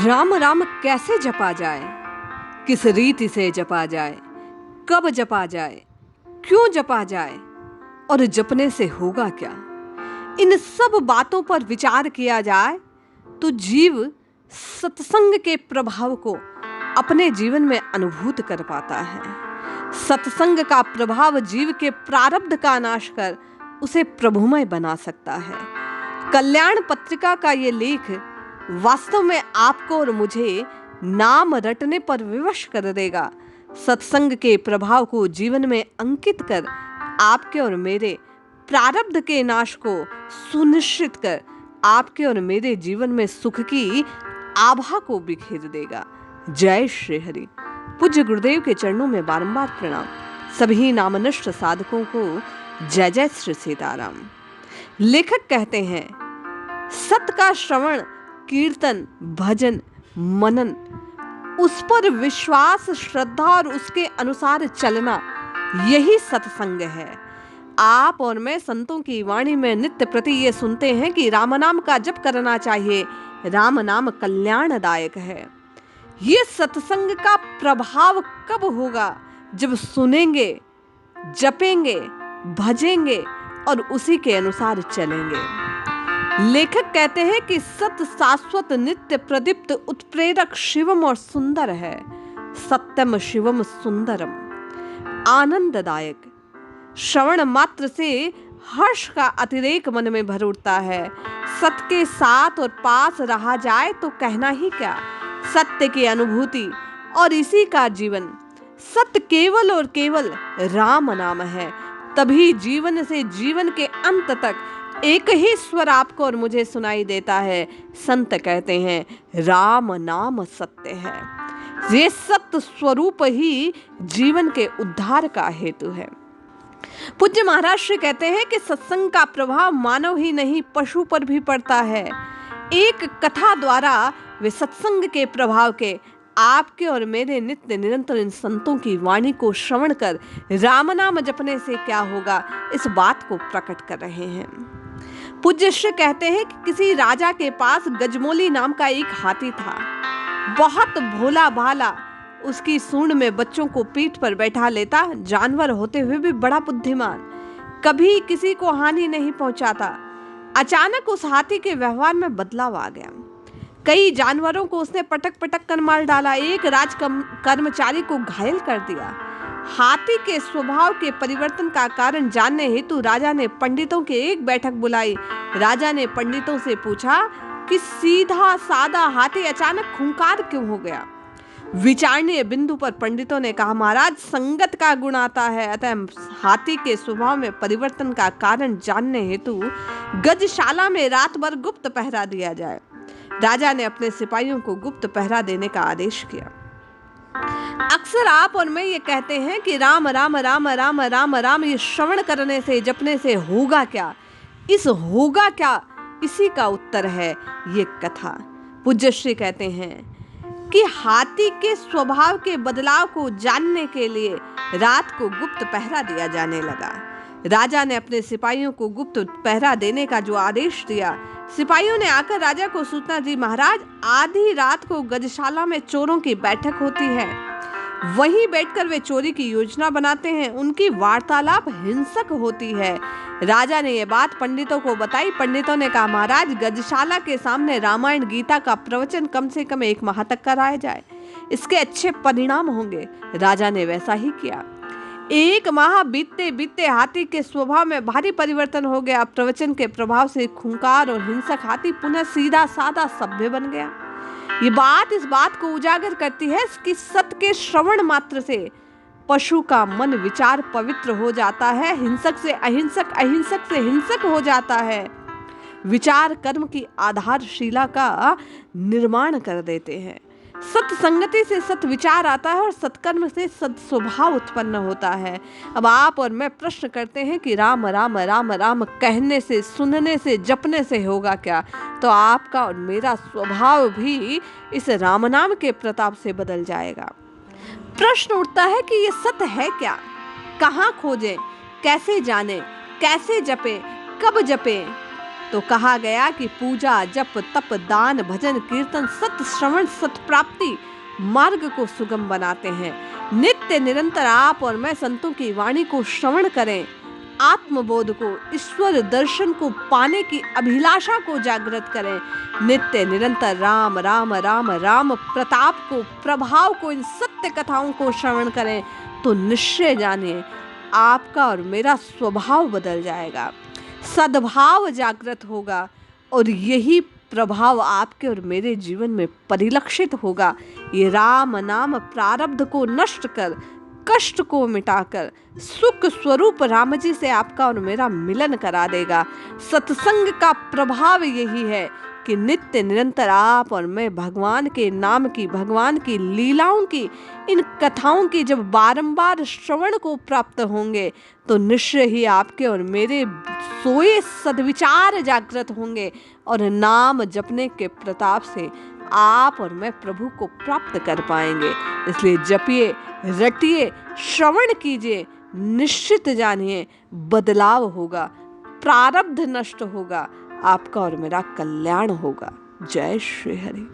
राम राम कैसे जपा जाए, किस रीति से जपा जाए, कब जपा जाए, क्यों जपा जाए और जपने से होगा क्या। इन सब बातों पर विचार किया जाए तो जीव सत्संग के प्रभाव को अपने जीवन में अनुभूत कर पाता है। सत्संग का प्रभाव जीव के प्रारब्ध का नाश कर उसे प्रभुमय बना सकता है। कल्याण पत्रिका का ये लेख वास्तव में आपको और मुझे नाम रटने पर विवश कर देगा। सत्संग के प्रभाव को जीवन में अंकित कर आपके और मेरे प्रारब्ध के नाश को सुनिश्चित कर आपके और मेरे जीवन में सुख की आभा को बिखेर देगा। जय श्री हरि। पूज्य गुरुदेव के चरणों में बारंबार प्रणाम। सभी नामनिष्ठ साधकों को जय जय श्री सीताराम। लेखक कहते हैं, सत का श्रवण, कीर्तन, भजन, मनन, उस पर विश्वास, श्रद्धा और उसके अनुसार चलना, यही सत्संग है। आप और मैं संतों की वाणी में नित्य प्रति ये सुनते हैं कि राम नाम का जप करना चाहिए, राम नाम कल्याणदायक है। ये सत्संग का प्रभाव कब होगा? जब सुनेंगे, जपेंगे, भजेंगे और उसी के अनुसार चलेंगे। लेखक कहते हैं कि सत शाश्वत, नित्य, प्रदीप्त, उत्प्रेरक, शिवम और सुंदर है। सत्यम शिवम सुंदरम, आनंददायक। श्रवण मात्र से हर्ष का अतिरेक मन में भर उठता है। सत्य के साथ और पास रहा जाए तो कहना ही क्या। सत्य की अनुभूति और इसी का जीवन। सत्य केवल और केवल राम नाम है। तभी जीवन से जीवन के अंत तक एक ही स्वर आपको और मुझे सुनाई देता है। संत कहते हैं, राम नाम सत्य है। ये सत्य स्वरूप ही जीवन के उद्धार का हेतु है। पूज्य महाराज श्री कहते हैं कि सत्संग का प्रभाव मानव ही नहीं, पशु पर भी पड़ता है। एक कथा द्वारा वे सत्संग के प्रभाव के आपके और मेरे नित्य निरंतर इन संतों की वाणी को श्रवण कर राम नाम जपने से क्या होगा, इस बात को प्रकट कर रहे हैं। पूज्य श्री कहते हैं कि किसी राजा के पास गजमोली नाम का एक हाथी था। बहुत भोला भाला, उसकी सूंड में बच्चों को पीठ पर बैठा लेता, जानवर होते हुए भी बड़ा बुद्धिमान, कभी किसी को हानि नहीं पहुंचाता। अचानक उस हाथी के व्यवहार में बदलाव आ गया। कई जानवरों को उसने पटक पटक कर मार डाला, एक राज कर्मचारी को घायल कर दिया। हाथी के स्वभाव के परिवर्तन का कारण जानने हेतु राजा ने पंडितों की एक बैठक बुलाई। राजा ने पंडितों से पूछा कि सीधा सादा हाथी अचानक खूंखार क्यों हो गया। विचारणीय बिंदु पर पंडितों ने कहा, महाराज, संगत का गुण आता है, अतः हाथी के स्वभाव में परिवर्तन का कारण जानने हेतु गजशाला में रात भर गुप्त पहरा दिया जाए। राजा ने अपने सिपाहियों को गुप्त पहरा देने का आदेश किया। अक्सर आप और मैं ये कहते हैं कि राम राम राम राम राम राम, ये श्रवण करने से, जपने से होगा क्या। इस होगा क्या, इसी का उत्तर है ये कथा। पूज्य श्री कहते हैं कि हाथी के स्वभाव के बदलाव को जानने के लिए रात को गुप्त पहरा दिया जाने लगा। राजा ने अपने सिपाहियों को गुप्त पहरा देने का जो आदेश दिया, सिपाहियों ने आकर राजा को सूचना दी, महाराज, आधी रात को गजशाला में चोरों की बैठक होती है। वहीं बैठकर वे चोरी की योजना बनाते हैं। उनकी वार्तालाप हिंसक होती है। राजा ने यह बात पंडितों को बताई। पंडितों ने कहा, महाराज, गजशाला के सामने रामायण गीता का प्रवचन कम से कम 1 माह तक कराया जाए, इसके अच्छे परिणाम होंगे। राजा ने वैसा ही किया। 1 माह बीतते बीतते हाथी के स्वभाव में भारी परिवर्तन हो गया। प्रवचन के प्रभाव से खूंखार और हिंसक हाथी पुनः सीधा साधा सभ्य बन गया। ये बात इस बात को उजागर करती है कि सत्य के श्रवण मात्र से पशु का मन विचार पवित्र हो जाता है, हिंसक से अहिंसक, अहिंसक से हिंसक हो जाता है। विचार कर्म की आधारशिला का निर्माण कर देते हैं। सत्य संगति से सत्य विचार आता है और सत्कर्म से सत्य स्वभाव उत्पन्न होता है। अब आप और मैं प्रश्न करते हैं कि राम राम राम राम कहने से, सुनने से, जपने से होगा क्या। तो आपका और मेरा स्वभाव भी इस राम नाम के प्रताप से बदल जाएगा। प्रश्न उठता है कि ये सत्य है क्या, कहाँ खोजें, कैसे जाने, कैसे जपें, कब जपें। तो कहा गया कि पूजा, जप, तप, दान, भजन, कीर्तन, सत्य श्रवण, सत्य प्राप्ति मार्ग को सुगम बनाते हैं। नित्य निरंतर आप और मैं संतों की वाणी को श्रवण करें, आत्मबोध को, ईश्वर दर्शन को पाने की अभिलाषा को जागृत करें। नित्य निरंतर राम राम राम राम प्रताप को, प्रभाव को, इन सत्य कथाओं को श्रवण करें तो निश्चय जानिए आपका और मेरा स्वभाव बदल जाएगा, सद्भाव जागृत होगा और यही प्रभाव आपके और मेरे जीवन में परिलक्षित होगा। ये राम नाम प्रारब्ध को नष्ट कर, कष्ट को मिटाकर सुख स्वरूप राम जी से आपका और मेरा मिलन करा देगा। सत्संग का प्रभाव यही है कि नित्य निरंतर आप और मैं भगवान के नाम की, भगवान की लीलाओं की, इन कथाओं की जब बारंबार श्रवण को प्राप्त होंगे तो निश्चय ही आपके और मेरे सोए सद्विचार जागृत होंगे और नाम जपने के प्रताप से आप और मैं प्रभु को प्राप्त कर पाएंगे। इसलिए जपिए, रटिए, श्रवण कीजिए, निश्चित जानिए बदलाव होगा, प्रारब्ध नष्ट होगा, आपका और मेरा कल्याण होगा। जय श्री हरि।